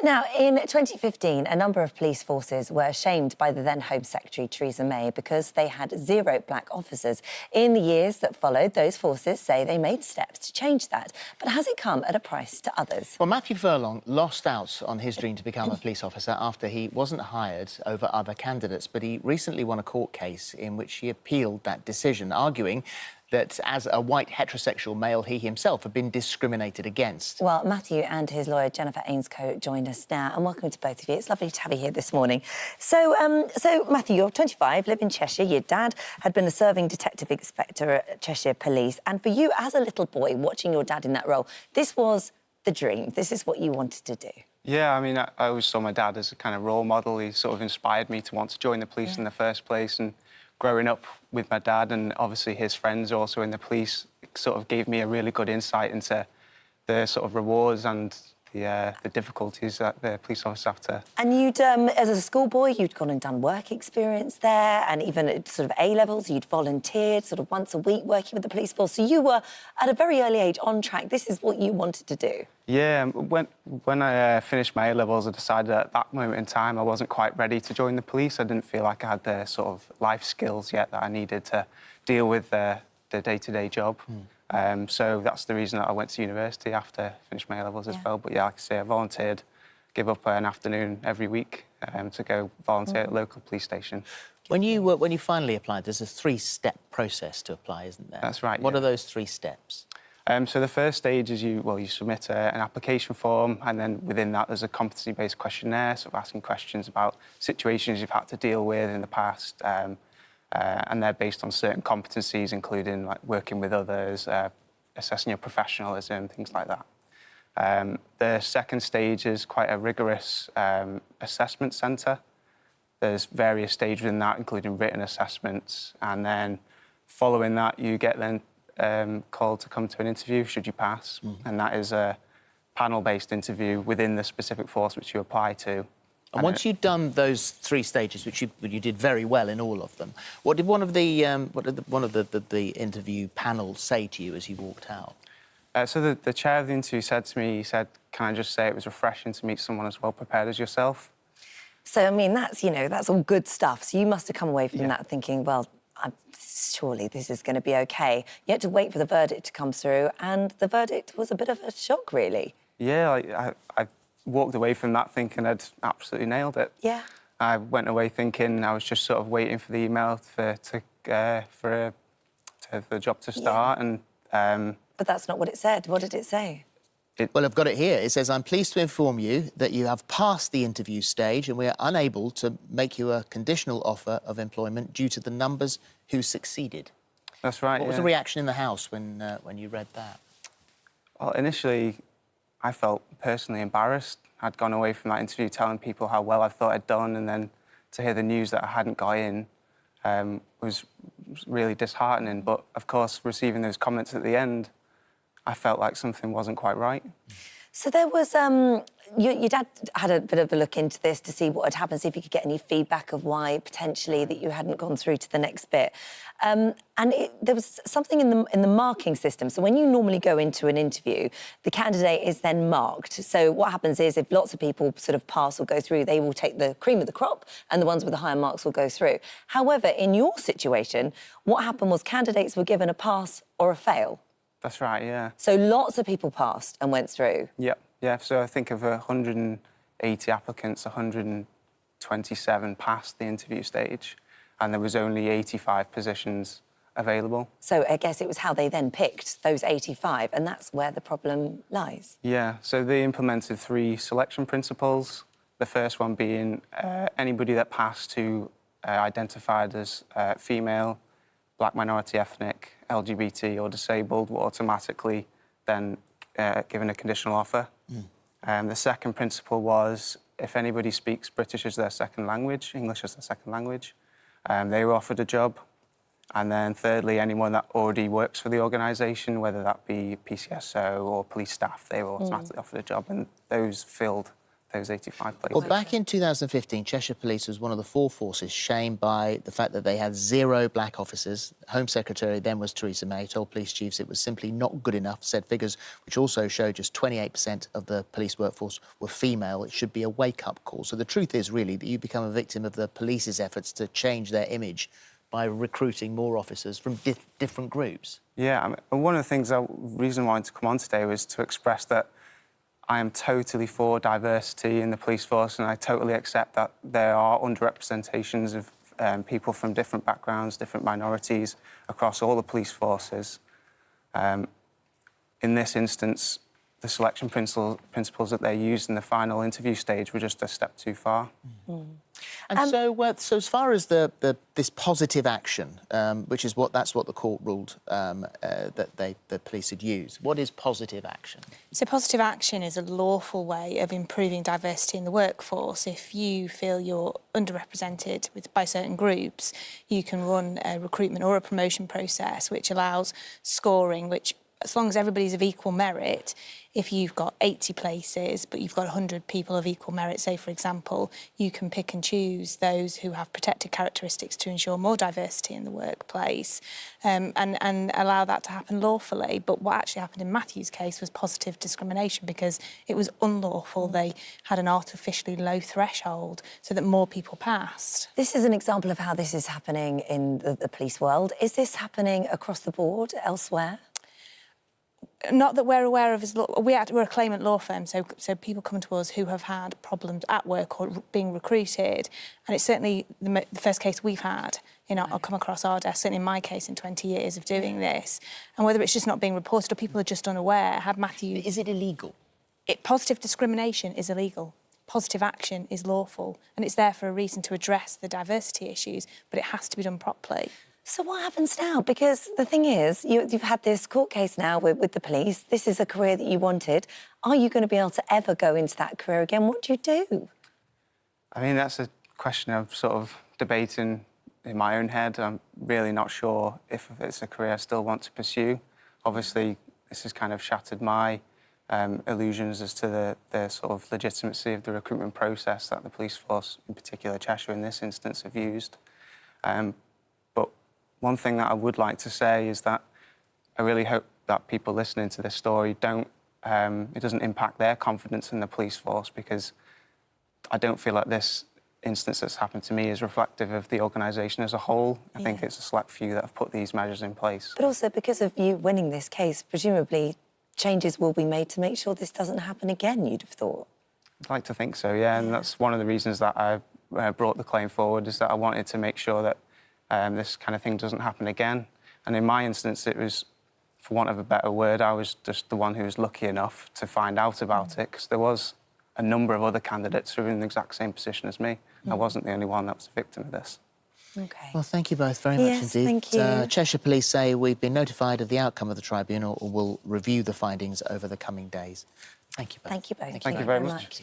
Now, in 2015, a number of police forces were shamed by the then Home Secretary Theresa May because they had 0 black officers. In the years that followed, those forces say they made steps to change that. But has it come at a price to others? Well, Matthew Furlong lost out on his dream to become a police officer after he wasn't hired over other candidates, but he recently won a court case in which he appealed that decision, arguing that as a white heterosexual male, he himself had been discriminated against. Well, Matthew and his lawyer, Jennifer Ainscote, joined us now, and welcome to both of you. It's lovely to have you here this morning. So, Matthew, you're 25, live in Cheshire. Your dad had been a serving detective inspector at Cheshire Police, and for you, as a little boy, watching your dad in that role, this was the dream. This is what you wanted to do. Yeah, I mean, I always saw my dad as a kind of role model. He sort of inspired me to want to join the police in the first place, and growing up with my dad and obviously his friends also in the police sort of gave me a really good insight into the sort of rewards and the difficulties that the police officers have to... And you'd, as a schoolboy, you'd gone and done work experience there, and even at sort of A-levels, you'd volunteered sort of once a week working with the police force. So you were, at a very early age, on track. This is what you wanted to do. Yeah, when I finished my A-levels, I decided at that moment in time I wasn't quite ready to join the police. I didn't feel like I had the sort of life skills yet that I needed to deal with the day-to-day job. So that's the reason that I went to university after I finished my A-levels as well. But yeah, like I say, I volunteered, give up an afternoon every week to go volunteer at a local police station. When you finally applied, there's a 3-step process to apply, isn't there? That's right. What are those 3 steps? So the first stage is you submit an application form, and then within that there's a competency-based questionnaire, sort of asking questions about situations you've had to deal with in the past, and they're based on certain competencies, including like working with others, assessing your professionalism, things like that. The second stage is quite a rigorous assessment centre. There's various stages in that, including written assessments, and then following that you get then called to come to an interview, should you pass, and that is a panel-based interview within the specific force which you apply to. And once you'd done those 3 stages, which you did very well in all of them, what did one of the interview panel say to you as you walked out? So the chair of the interview said to me, he said, "Can I just say it was refreshing to meet someone as well prepared as yourself?" So, I mean, that's, you know, that's all good stuff. So you must have come away from that thinking, well, surely this is going to be OK. You had to wait for the verdict to come through, and the verdict was a bit of a shock, really. Yeah, I walked away from that thinking I'd absolutely nailed it. Yeah. I went away thinking I was just sort of waiting for the email for the job to start, and... But that's not what it said. What did it say? Well, I've got it here. It says, "I'm pleased to inform you that you have passed the interview stage and we are unable to make you a conditional offer of employment due to the numbers who succeeded." That's right, What was the reaction in the house when you read that? Well, initially, I felt personally embarrassed. I'd gone away from that interview telling people how well I thought I'd done, and then to hear the news that I hadn't got in was really disheartening. But, of course, receiving those comments at the end, I felt like something wasn't quite right. So there was... your dad had a bit of a look into this to see what had happened, see if he could get any feedback of why, potentially, that you hadn't gone through to the next bit. And there was something in the marking system. So when you normally go into an interview, the candidate is then marked. So what happens is, if lots of people sort of pass or go through, they will take the cream of the crop, and the ones with the higher marks will go through. However, in your situation, what happened was candidates were given a pass or a fail. That's right, yeah. So lots of people passed and went through. Yep, yeah. So I think of 180 applicants, 127 passed the interview stage, and there was only 85 positions available. So I guess it was how they then picked those 85, and that's where the problem lies. Yeah, so they implemented 3 selection principles. The first one being anybody that passed who identified as female, black minority ethnic, LGBT or disabled were automatically then given a conditional offer. The second principle was if anybody speaks British as their second language, English as their second language, they were offered a job. And then thirdly, anyone that already works for the organisation, whether that be PCSO or police staff, they were automatically offered a job, and those filled those 85 places. Well, back in 2015, Cheshire Police was one of the 4 forces shamed by the fact that they had 0 black officers. Home Secretary then was Theresa May, told police chiefs it was simply not good enough, said figures which also showed just 28% of the police workforce were female. It should be a wake-up call. So the truth is, really, that you become a victim of the police's efforts to change their image by recruiting more officers from different groups. Yeah, I mean, one of the things, the reason why I wanted to come on today was to express that I am totally for diversity in the police force, and I totally accept that there are underrepresentations of people from different backgrounds, different minorities across all the police forces. In this instance, the selection principles that they used in the final interview stage were just a step too far. And so as far as this positive action, which is that's what the court ruled that the police had used. What is positive action? So positive action is a lawful way of improving diversity in the workforce. If you feel you're underrepresented by certain groups, you can run a recruitment or a promotion process which allows scoring, which, as long as everybody's of equal merit, if you've got 80 places but you've got 100 people of equal merit, say, for example, you can pick and choose those who have protected characteristics to ensure more diversity in the workplace, and allow that to happen lawfully. But what actually happened in Matthew's case was positive discrimination, because it was unlawful. They had an artificially low threshold so that more people passed. This is an example of how this is happening in the police world. Is this happening across the board elsewhere? Not that we're aware of. We're a claimant law firm, so people come to us who have had problems at work or being recruited, and it's certainly the first case we've had. I'll come across our desk, certainly in my case, in 20 years of doing this, and whether it's just not being reported or people are just unaware. Had Matthew... Is it illegal? Positive discrimination is illegal. Positive action is lawful, and it's there for a reason, to address the diversity issues, but it has to be done properly. So what happens now? Because the thing is, you've had this court case now with the police. This is a career that you wanted. Are you going to be able to ever go into that career again? What do you do? I mean, that's a question I'm sort of debating in my own head. I'm really not sure if it's a career I still want to pursue. Obviously, this has kind of shattered my illusions as to the sort of legitimacy of the recruitment process that the police force, in particular Cheshire in this instance, have used. But one thing that I would like to say is that I really hope that people listening to this story it doesn't impact their confidence in the police force, because I don't feel like this instance that's happened to me is reflective of the organisation as a whole. I think it's a select few that have put these measures in place. But also, because of you winning this case, presumably changes will be made to make sure this doesn't happen again, you'd have thought. I'd like to think so, yeah. And that's one of the reasons that I brought the claim forward, is that I wanted to make sure that this kind of thing doesn't happen again. And in my instance, it was, for want of a better word, I was just the one who was lucky enough to find out about it, because there was a number of other candidates who were in the exact same position as me. I wasn't the only one that was a victim of this. OK. Well, thank you both very much indeed. Thank you. Cheshire Police say we've been notified of the outcome of the tribunal and will review the findings over the coming days. Thank you both. Thank you both. Thank you very much.